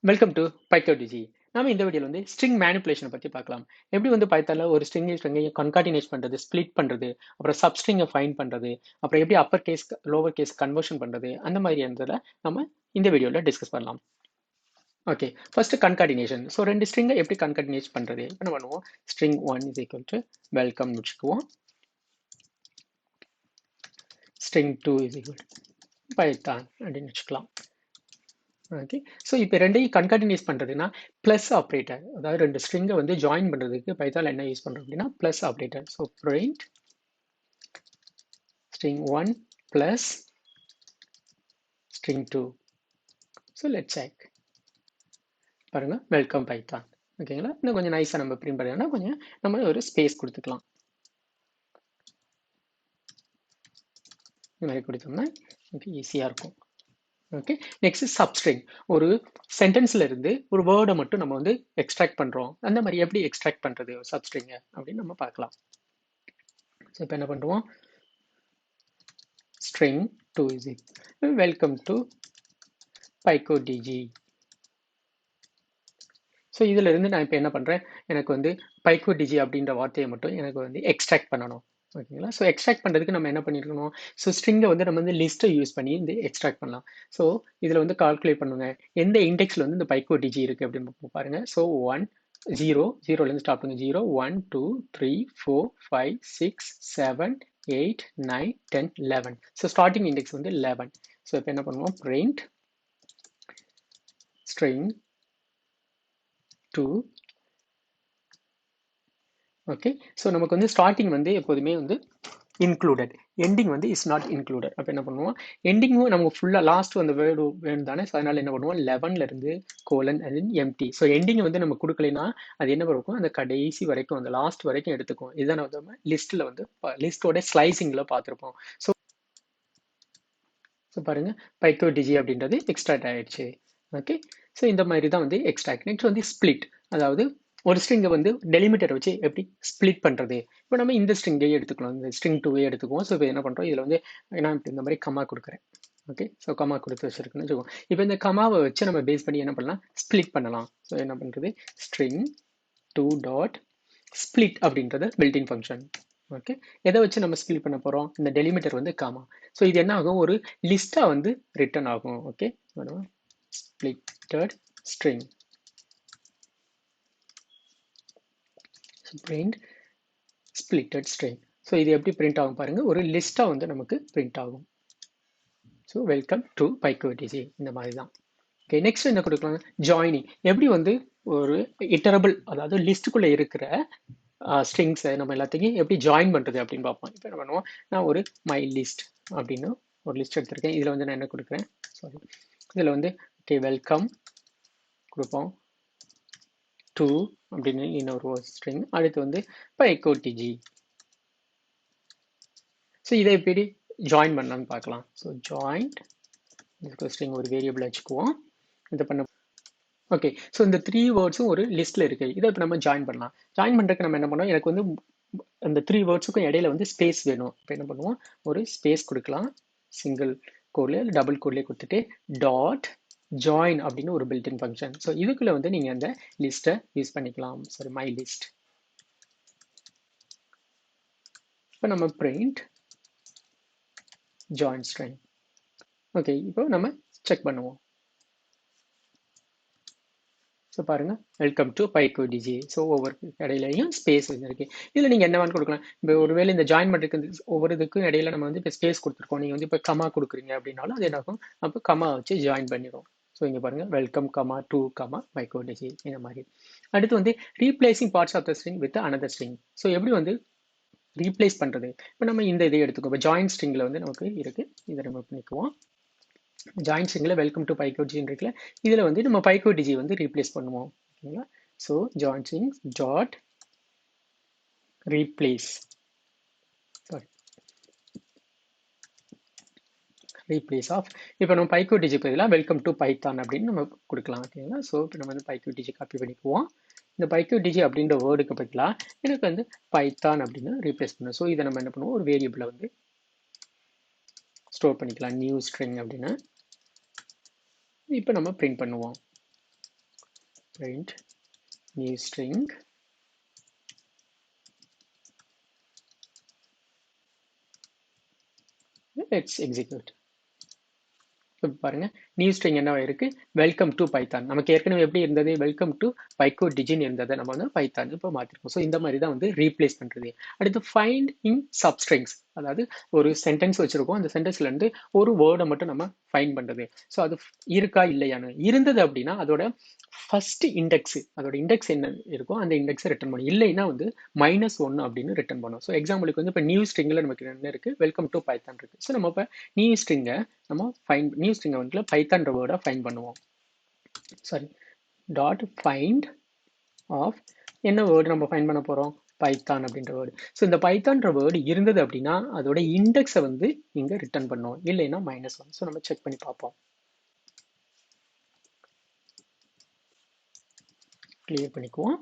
Welcome to பைத்தோடிஜி. நாம இந்த வீடியோல வந்து ஸ்ட்ரிங் மேனிபுலேஷன் பத்தி பார்க்கலாம். எப்படி வந்து பைத்தான்ல ஒரு ஸ்ட்ரிங்கையும் கன்காட்டினேட் பண்றது, ஸ்ப்ளிட் பண்றது, அப்புறம் சப்ஸ்ட்ரிங்கை ஃபைண்ட் பண்றது, அப்புறம் எப்படி upper case, lower case conversion பண்றது, அந்த மாதிரியானதுல நம்ம இந்த வீடியோல டிஸ்கஸ் பண்ணலாம். Okay, first concatenation. ஸோ ரெண்டு ஸ்ட்ரிங்கை எப்படி கன்காட்டினேட் பண்றது? என்ன பண்ணுவோம்? String 1 is equal to welcome வச்சுக்குவோம். String 2 is equal to Python அப்படின்னு வச்சுக்கலாம். ஓகே, ஸோ இப்போ ரெண்டையும் கன்காட்டினேட் பண்ணுறதுன்னா ப்ளஸ் ஆப்ரேட்டர், அதாவது ரெண்டு ஸ்ட்ரிங்கை வந்து ஜாயின் பண்ணுறதுக்கு பைத்தான்ல என்ன யூஸ் பண்ணுறோம் அப்படின்னா plus operator. So print string 1 plus string 2. So let's check. பாருங்க, வெல்கம் பைத்தான். ஓகேங்களா? இன்னும் கொஞ்சம் நைஸாக நம்ம பிரிண்ட் பண்ணோம்னா கொஞ்சம் நம்ம ஒரு ஸ்பேஸ் கொடுத்துக்கலாம். இந்த மாதிரி கொடுத்தோம்னா நமக்கு ஈஸியாக இருக்கும். Okay, next substring. ஒரு சென்டென்ஸ்ல இருந்து ஒரு வேர்டை மட்டும் நம்ம வந்து எக்ஸ்ட்ராக்ட் பண்றோம். அந்த மாதிரி எப்படி எக்ஸ்ட்ராக்ட் பண்றது சப்ஸ்ட்ரிங்கை அப்படின்னு நம்ம பார்க்கலாம். ஸோ இப்போ என்ன பண்ணுவோம்? String 2 is equal welcome to பைக்கோடிஜி. ஸோ இதுல இருந்து நான் இப்போ என்ன பண்றேன்? எனக்கு வந்து பைக்கோடிஜி அப்படின்ற வார்த்தையை மட்டும் எனக்கு வந்து எக்ஸ்ட்ராக்ட் பண்ணணும். ஓகேங்களா? ஸோ எக்ஸ்ட்ராக்ட் பண்ணுறதுக்கு நம்ம என்ன பண்ணிருக்கணும்? ஸோ ஸ்ட்ரிங்கை வந்து நம்ம வந்து லிஸ்ட்டை யூஸ் பண்ணி இந்த எக்ஸ்ட்ராக்ட் பண்ணலாம். ஸோ இதில் வந்து கால்குலேட் பண்ணுங்க, எந்த இண்டெக்ஸில் வந்து இந்த பைக்கோடிஜி இருக்குது அப்படின்னு பாருங்க. ஸோ 1 0 0லேருந்து ஸ்டார்ட் பண்ணுங்க. 0 1 2 3 4 5 6 7 8 9 10 11. ஸோ ஸ்டார்டிங் இண்டெக்ஸ் வந்து 11. ஸோ இப்போ என்ன பண்ணுவோம்? Print string 2. ஓகே, ஸோ நமக்கு வந்து ஸ்டார்டிங் வந்து எப்போதுமே வந்து இன்க்ளூடட், எண்டிங் வந்து இஸ் நாட் இன்க்ளூடட். அப்போ என்ன பண்ணுவோம்? எண்டிங்கும் நமக்கு ஃபுல்லாக லாஸ்ட் அந்த வேர்டு வேணும் தானே. ஸோ அதனால என்ன பண்ணுவோம்? 11ல இருந்து colon and empty. So ending வந்து நம்ம கொடுக்கலைன்னா அது என்ன இருக்கும்? அந்த கடைசி வரைக்கும், அந்த லாஸ்ட் வரைக்கும் எடுத்துக்கும். இதுதான் நம்ம லிஸ்ட்டில் வந்து லிஸ்ட்டோட ஸ்லைசிங்கில் பார்த்துருப்போம். ஸோ பாருங்க, பைக்கோடிஜி அப்படின்றது எக்ஸ்ட்ராக்ட் ஆயிடுச்சு. ஓகே, ஸோ இந்த மாதிரி தான் வந்து எக்ஸ்ட்ராக்ட். நெக்ஸ்ட் வந்து ஸ்பிளிட், அதாவது ஒரு ஸ்ட்ரிங்கை வந்து டெலிமிட்டர் வச்சு எப்படி ஸ்பிளிட் பண்ணுறது. இப்போ நம்ம இந்த ஸ்ட்ரிங்கையே எடுத்துக்கலாம், இந்த ஸ்ட்ரிங் 2வே எடுத்துக்குவோம். ஸோ இப்போ என்ன பண்ணுறோம்? இதில் வந்து நான் இந்த மாதிரி கமா கொடுக்குறேன். ஓகே, ஸோ கமா கொடுத்து வச்சிருக்குன்னு வச்சுக்கோங்க. இப்போ இந்த கமாவை வச்சு நம்ம பேஸ் பண்ணி என்ன பண்ணலாம்? ஸ்பிளிட் பண்ணலாம். ஸோ என்ன பண்ணுறது? ஸ்ட்ரிங் 2 டாட் ஸ்பிளிட் அப்படின்றது பில்டின் ஃபங்க்ஷன். ஓகே, எதை வச்சு நம்ம ஸ்பிளிட் பண்ண போகிறோம்? இந்த டெலிமிட்டர் வந்து காமா. ஸோ இது என்ன ஆகும்? ஒரு லிஸ்ட்டாக வந்து ரிட்டர்ன் ஆகும். Okay, splitted string print splitted string. So இது எப்படி பிரிண்ட் ஆகும் பாருங்க, ஒரு லிஸ்ட்டாக வந்து நமக்கு பிரிண்ட் ஆகும். ஸோ வெல்கம் டு பைக்கோடிஜி, இந்த மாதிரி தான். ஓகே, நெக்ஸ்ட் என்ன கொடுக்கலாம்? ஜாயினிங். எப்படி வந்து ஒரு இட்டரபிள், அதாவது லிஸ்ட்டுக்குள்ளே இருக்கிற ஸ்ட்ரிங்ஸை நம்ம எல்லாத்தையும் எப்படி ஜாயின் பண்ணுறது அப்படின்னு பார்ப்போம். இப்போ என்ன பண்ணுவோம்? நான் ஒரு மை லிஸ்ட் அப்படின்னு ஒரு லிஸ்ட் எடுத்திருக்கேன். இதில் வந்து நான் என்ன கொடுக்குறேன்? சாரி, இதில் வந்து ஓகே வெல்கம் கொடுப்போம். 2 அப்படின்னு இன்னொரு ஸ்ட்ரிங். அடுத்து வந்து பைக்கோடிஜி. ஸோ இதை எப்படி ஜாயின் பண்ணலாம்னு பார்க்கலாம். ஸோ ஜாயிண்ட் ஸ்ட்ரிங் ஒரு வேரியபிள் வச்சுக்குவோம். இதை பண்ண ஓகே, ஸோ இந்த 3 வேர்ட்ஸும் ஒரு லிஸ்ட்டில் இருக்குது. இதை இப்போ நம்ம ஜாயின் பண்ணலாம். ஜாயின் பண்ணுறதுக்கு நம்ம என்ன பண்ணோம்? எனக்கு வந்து அந்த 3 வேர்ட்ஸுக்கும் இடையில வந்து ஸ்பேஸ் வேணும். இப்போ என்ன பண்ணுவோம்? ஒரு ஸ்பேஸ் கொடுக்கலாம். சிங்கிள் கோட்லேயே டபுள் கோட்லேயே கொடுத்துட்டு டாட் ஜாயின் அப்படின்னு ஒரு பில்டின் ஃபங்க்ஷன். ஸோ இதுக்குள்ளே வந்து நீங்கள் அந்த லிஸ்ட்டை யூஸ் பண்ணிக்கலாம். Sorry, my list. இப்போ நம்ம பிரிண்ட் ஜாயின் ஸ்ட்ரிங். ஓகே, இப்போ நம்ம செக் பண்ணுவோம். ஸோ பாருங்க, வெல்கம் டு பைக்கோடிஜி. ஸோ ஒவ்வொரு இடையிலையும் ஸ்பேஸ் இருக்கு. இதில் நீங்கள் என்ன வேணும் கொடுக்கலாம். இப்போ ஒருவேளை இந்த ஜாயின் பண்ணுறதுக்கு ஒவ்வொரு இதுக்கும் இடையில நம்ம வந்து இப்போ ஸ்பேஸ் கொடுத்துருக்கோம். நீங்கள் வந்து இப்போ கமா கொடுக்குறீங்க அப்படின்னாலும் அது என்ன ஆகும்? அப்போ கமா வச்சு ஜாயின் பண்ணிடும். ஸோ இங்கே பாருங்க, வெல்கம் கமா 2 கமா பைக்கோடிஜி, இந்த மாதிரி. அடுத்து வந்து replacing parts of the string with another string. So எப்படி வந்து ரீப்ளேஸ் பண்ணுறது? இப்போ நம்ம இந்த இதை எடுத்துக்கோ. இப்போ ஜாயின் ஸ்ட்ரிங்கில் வந்து நமக்கு இருக்குது, இதை நம்ம பண்ணிக்குவோம். ஜாயின் ஸ்ட்ரிங்கில் வெல்கம் டு பைக்கோடிஜின்னு இருக்குல்ல, இதில் வந்து நம்ம பைக்கோடிஜி வந்து ரீப்ளேஸ் பண்ணுவோம். ஓகேங்களா? So join string dot replace, sorry, replace of. இப்போ நம்ம பைக்கோடிஜி பதிலாக வெல்கம் டு பைத்தான் அப்படின்னு நம்ம கொடுக்கலாம். ஓகேங்களா? ஸோ இப்போ நம்ம வந்து பைக்கோடிஜி காப்பி பண்ணிக்குவோம். இந்த பைக்கோடிஜி அப்படின்ற வேர்டுக்கு பதிலாக எனக்கு வந்து பைத்தான் அப்படின்னு ரீப்ளேஸ் பண்ணும். ஸோ இதை நம்ம என்ன பண்ணுவோம்? ஒரு வேரியபிளை வந்து ஸ்டோர் பண்ணிக்கலாம், நியூ ஸ்ட்ரிங் அப்படின்னு. இப்போ நம்ம பிரிண்ட் பண்ணுவோம். print new string. Let's execute. பாருங்க நியூ ஸ்ட்ரிங் என்ன இருக்கு, வெல்கம் டு பைத்தான். நமக்கு ஏற்கனவே எப்படி இருந்தது, வெல்கம் டு பைக்கோடிஜின் இருந்ததை நம்ம வந்து பைத்தான் இப்போ மாத்திருக்கோம். ஸோ இந்த மாதிரி தான் வந்து ரீப்ளேஸ் பண்றது. அடுத்து ஃபைண்ட் இன் சப்ஸ்ட்ரிங்ஸ், அதாவது ஒரு சென்டென்ஸ் வச்சிருக்கோம், அந்த சென்டென்ஸ்ல இருந்து ஒரு வேர்டை மட்டும் நம்ம ஃபைண்ட் பண்றது. ஸோ அது இருக்கா இல்லையான்னு, இருந்தது அப்படின்னா அதோட ஃபர்ஸ்ட் இண்டெக்ஸ், அதோட இண்டெக்ஸ் என்ன இருக்கோ அந்த இண்டெக்ஸை ரிட்டர்ன் பண்ணும். இல்லைன்னா வந்து -1 அப்படின்னு ரிட்டர்ன் பண்ணும். ஸோ எக்ஸாம்பிளுக்கு வந்து இப்போ நியூ ஸ்ட்ரிங்ல நமக்கு என்ன இருக்கு, வெல்கம் டு பைத்தான் இருக்கு. ஸோ நம்ம இப்போ நியூ ஸ்ட்ரிங்கை நம்ம ஃபைண்ட், நியூ ஸ்ட்ரிங்கை வந்து பைத்தான்ற வேர்டை ஃபைண்ட் பண்ணுவோம். சாரி, டாட் ஃபைண்ட் ஆஃப் என்ன வேர்டு நம்ம ஃபைண்ட் பண்ண போறோம், பைத்தான் அப்படின்ற வேர்டு. ஸோ இந்த பைத்தான்ற வேர்டு இருந்தது அப்படின்னா அதோட இண்டெக்ஸை வந்து இங்க ரிட்டர்ன் பண்ணும், இல்லைன்னா -1. ஸோ நம்ம செக் பண்ணி பார்ப்போம். கிளியர் பண்ணிக்குவோம்.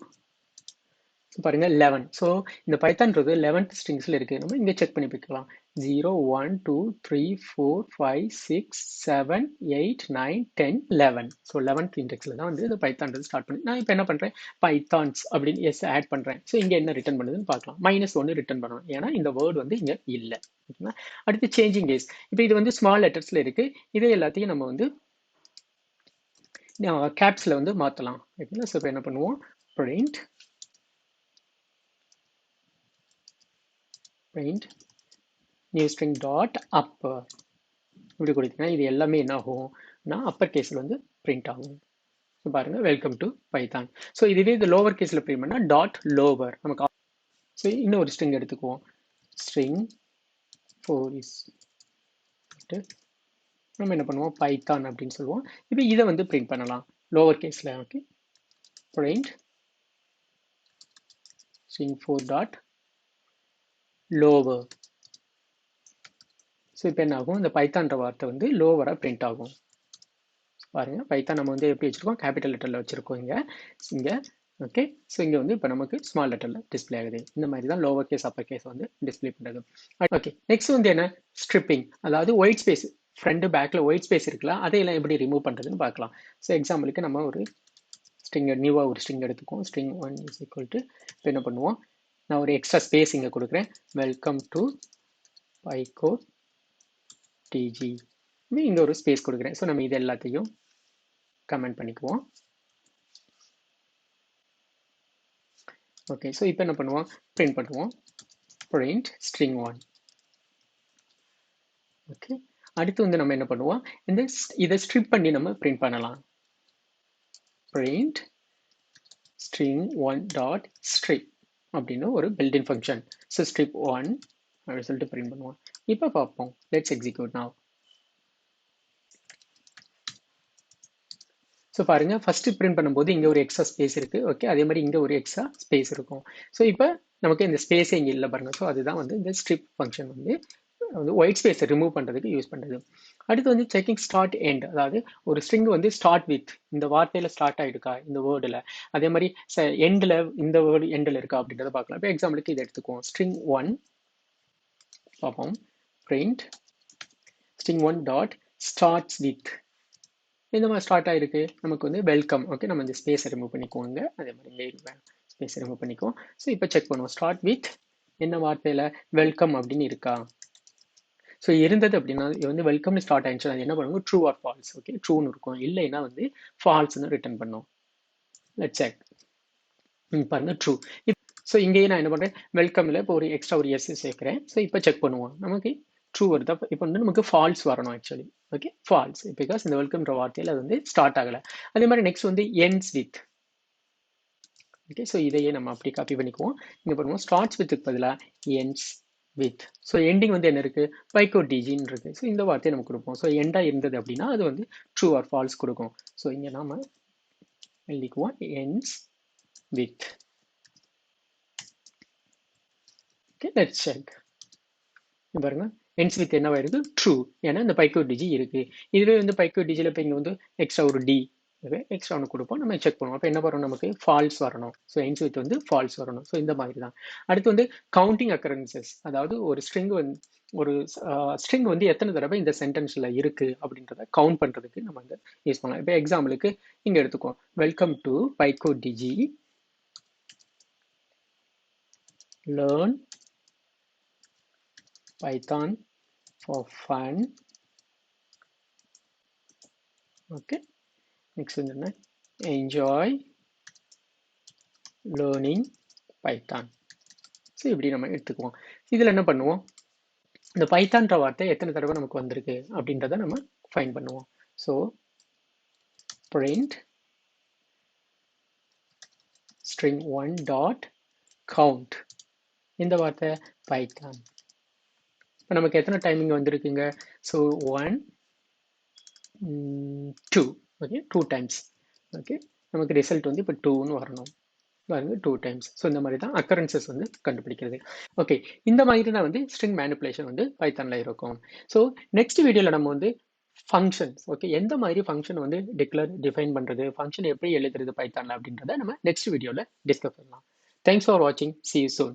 பாருங்க 11. ஸோ இந்த பைத்தான்றது 11th ஸ்ட்ரிங்ஸ்ல இருக்கு. நம்ம இங்க செக் பண்ணி பார்க்கலாம். 0 1 2 3 4 5 6 7 8 9 10 11. ஸோ 11th இண்டெக்ஸ்ல தான் வந்து இந்த பைத்தான்றது ஸ்டார்ட் பண்ணி, நான் இப்போ என்ன பண்றேன், பைத்தான்ஸ் அப்படின்னு எஸ் ஆட் பண்றேன். ஸோ இங்க என்ன ரிட்டர்ன் பண்ணுதுன்னு பார்க்கலாம். -1 ரிட்டர்ன் பண்ணணும், ஏன்னா இந்த வேர்டு வந்து இங்க இல்லை. ஓகேங்களா. அடுத்து சேஞ்சிங் கேஸ். இப்போ இது வந்து ஸ்மால் லெட்டர்ஸ்ல இருக்கு. இதே எல்லாத்தையும் நம்ம வந்து கேப்ஸ்ல வந்து மாத்தலாம். ஓகேங்களா. ஸோ இப்போ என்ன பண்ணுவோம், print new string dot upper இப்படி கொடுத்தீங்கன்னா இது எல்லாமே என்ன ஆகும்னா அப்பர் கேஸ்ல வந்து பிரிண்ட் ஆகும். பாருங்க வெல்கம் டு பைத்தான். ஸோ இதுவே இது லோவர் கேஸ்ல பிரிண்ட் பண்ணா டாட் லோவர் நமக்கு. ஸோ இன்னொரு ஸ்ட்ரிங் எடுத்துக்குவோம், ஸ்ட்ரிங் 4 is நம்ம என்ன பண்ணுவோம், பைத்தான் அப்படின்னு சொல்லுவோம். இப்போ இதை வந்து பிரிண்ட் பண்ணலாம் லோவர் கேஸ்ல. Okay, print string 4 dot lower. So இப்போ என்ன ஆகும், இந்த பைத்தான்ற வார்த்தை வந்து லோவரா பிரிண்ட் ஆகும். பாருங்க பைத்தான் நம்ம வந்து எப்படி வச்சிருக்கோம், கேபிட்டல் லெட்டர்ல வச்சிருக்கோம் இங்க. ஓகே, ஸோ இங்க வந்து இப்போ நமக்கு ஸ்மால் லெட்டர்ல டிஸ்பிளே ஆகுது. இந்த மாதிரி தான் லோவர் கேஸ் அப்பர் கேஸ் வந்து டிஸ்பிளே பண்றது. ஓகே, நெக்ஸ்ட் வந்து என்ன, ஸ்ட்ரிப்பிங், அதாவது ஒயிட் ஸ்பேஸ், ஃப்ரண்ட் பேக்ல ஒயிட் ஸ்பேஸ் இருக்குல்ல, அதையெல்லாம் எப்படி ரிமூவ் பண்றதுன்னு பார்க்கலாம். ஸோ எக்ஸாம்பிளுக்கு நம்ம ஒரு ஸ்ட்ரிங், நியூவா ஒரு ஸ்ட்ரிங் எடுத்துக்குவோம். ஸ்ட்ரிங் 1 இஸ் ஈக்குவல் டு, இப்போ என்ன பண்ணுவோம், நான் ஒரு எக்ஸ்ட்ரா ஸ்பேஸ் இங்க கொடுக்குறேன், வெல்கம் டு பைக்கோடிஜி, இங்க ஒரு ஸ்பேஸ் கொடுக்குறேன். ஸோ நம்ம இது எல்லாத்தையும் கமெண்ட் பண்ணிக்குவோம். ஓகே, ஸோ இப்போ என்ன பண்ணுவோம், பிரிண்ட் பண்ணுவோம், பிரிண்ட் string 1. ஓகே, அடுத்து வந்து நம்ம என்ன பண்ணுவோம், இதை ஸ்ட்ரிப் பண்ணி நம்ம பிரிண்ட் பண்ணலாம். பிரிண்ட் string 1 dot strip அப்படின்னு ஒரு பில்டின் ஃபங்க்ஷன். ஸோ strip 1 அப்படின்னு சொல்லிட்டு பிரிண்ட் பண்ணுவோம். இப்போ பார்ப்போம், லெட்ஸ் எக்ஸிக்யூட் now. ஸோ பாருங்க ஃபர்ஸ்ட் பிரிண்ட் பண்ணும்போது இங்கே ஒரு எக்ஸ்ட்ரா ஸ்பேஸ் இருக்கு. ஓகே, அதே மாதிரி இங்கே ஒரு எக்ஸ்ட்ரா ஸ்பேஸ் இருக்கும். ஸோ இப்போ நமக்கு இந்த ஸ்பேஸே இங்கே இல்லை பாருங்க. ஸோ அதுதான் வந்து இந்த ஸ்ட்ரிப் ஃபங்க்ஷன் வந்து ஒயிட் ஸ்பேஸை ரிமூவ் பண்ணுறதுக்கு யூஸ் பண்ணுறது. அடுத்து வந்து செக்கிங் ஸ்டார்ட் எண்ட், அதாவது ஒரு ஸ்ட்ரிங் வந்து ஸ்டார்ட் வித் இந்த வார்த்தையில் ஸ்டார்ட் ஆகிருக்கா இந்த வேர்டில், அதே மாதிரி எண்டில் இந்த வேர்டு எண்டில் இருக்கா அப்படின்றத பார்க்கலாம். இப்போ எக்ஸாம்பிளுக்கு இதை எடுத்துக்குவோம், string 1 பார்ப்போம், print string 1 dot starts with, இந்த மாதிரி ஸ்டார்ட் ஆயிருக்கு நமக்கு வந்து வெல்கம். ஓகே, நம்ம இந்த ஸ்பேஸை ரிமூவ் பண்ணிக்குவோங்க, அதே மாதிரி ஸ்பேஸை ரிமூவ் பண்ணிக்குவோம். ஸோ இப்போ செக் பண்ணுவோம், ஸ்டார்ட் வித் என்ன வார்த்தையில் வெல்கம் அப்படின்னு இருக்கா. ஸோ இருந்தது அப்படின்னா இது வந்து வெல்கம்னு ஸ்டார்ட் ஆயிடுச்சு, அது என்ன பண்ணுவோம், ட்ரூ ஆர் ஃபால்ஸ். ஓகே, ட்ரூன்னு இருக்கும், இல்லைன்னா வந்து ஃபால்ஸ்னு ரிட்டர்ன் பண்ணும். Let's check. பாருங்க ட்ரூ. ஸோ இங்கேயே நான் என்ன பண்ணுறேன், வெல்கமில் இப்போ ஒரு எக்ஸ்ட்ரா ஒரு எஸ் சேர்க்குறேன். ஸோ இப்போ செக் பண்ணுவோம், நமக்கு ட்ரூ வருதா, இப்போ வந்து நமக்கு ஃபால்ஸ் வரணும் ஆக்சுவலி. ஓகே, ஃபால்ஸ், பிகாஸ் இந்த வெல்கம்ன்ற வார்த்தையில் அது வந்து ஸ்டார்ட் ஆகலை. அதே மாதிரி நெக்ஸ்ட் வந்து எண்ட்ஸ் வித். ஓகே, ஸோ இதையே நம்ம அப்படி காப்பி பண்ணிக்குவோம். இங்கே பண்ணுவோம், ஸ்டார்ட்ஸ் வித்துக்கு பதிலாக எண்ட்ஸ் வித். ஸோ எண்டிங் வந்து என்ன இருக்கு, பைக்கோடிஜின்னு இருக்கு. ஸோ இந்த வார்த்தையை நம்ம கொடுப்போம். ஸோ எண்டா இருந்தது அப்படின்னா அது வந்து ட்ரூ ஆர் ஃபால்ஸ் கொடுக்கும். ஸோ இங்கே நாம எழுதிக்குவோம் ends with. Okay, let's check. பாருங்க எண்ட்ஸ் வித் என்னவா இருக்கு, ட்ரூ, ஏன்னா இந்த பைக்கோடிஜி இருக்கு. இதுவே வந்து பைக்கோடிஜியில் இப்போ இங்கே வந்து எக்ஸ்ட்ரா ஒரு டி எக்ஸ்ட்ரா ஒன்று கொடுப்போம், நம்ம செக் பண்ணுவோம். அப்போ என்ன வரும், நமக்கு ஃபால்ஸ் வரணும். ஸோ எண்ட்ஸ் வித் வந்து ஃபால்ஸ் வரணும். ஸோ இந்த மாதிரி தான். அடுத்து வந்து கவுண்டிங் அக்கரன்சஸ், அதாவது ஒரு ஸ்ட்ரிங் வந்து ஒரு ஸ்ட்ரிங் வந்து எத்தனை தடவை இந்த சென்டென்ஸ்ல இருக்கு அப்படின்றத கவுண்ட் பண்றதுக்கு நம்ம வந்து யூஸ் பண்ணலாம். இப்போ எக்ஸாம்பிளுக்கு இங்க எடுத்துக்கோம், வெல்கம் டு பைகோ டிஜி learn Python for fun. Okay, next வந்து என்ன, என்ஜாய் லேர்னிங் பைத்தான். ஸோ இப்படி நம்ம எடுத்துக்குவோம். இதில் என்ன பண்ணுவோம், இந்த பைத்தான்ற வார்த்தை எத்தனை தடவை நமக்கு வந்திருக்கு அப்படின்றத நம்ம ஃபைண்ட் பண்ணுவோம். So print string 1 dot count, இந்த வார்த்தை பைத்தான். இப்போ நமக்கு எத்தனை டைமிங் வந்திருக்குங்க, ஸோ 1 2, ஓகே 2 டைம்ஸ். ஓகே, நமக்கு ரிசல்ட் வந்து இப்போ 2ன்னு வரணும், பாருங்க 2 டைம்ஸ். ஸோ இந்த மாதிரி தான் அக்கரன்சஸ் வந்து கண்டுபிடிக்கிறது. ஓகே, இந்த மாதிரி தான் வந்து ஸ்ட்ரிங் மேனிப்புலேஷன் வந்து பைத்தான்ல இருக்கும். ஸோ நெக்ஸ்ட் வீடியோவில் நம்ம வந்து ஃபங்க்ஷன்ஸ், ஓகே, எந்த மாதிரி ஃபங்க்ஷன் வந்து டிஃபைன் பண்ணுறது, ஃபங்க்ஷன் எப்படி எழுதுறது பைத்தான்ல அப்படின்றத நம்ம நெக்ஸ்ட் வீடியோவில் டிஸ்கஸ் பண்ணலாம். தேங்க்ஸ் ஃபார் வாட்சிங், see you soon.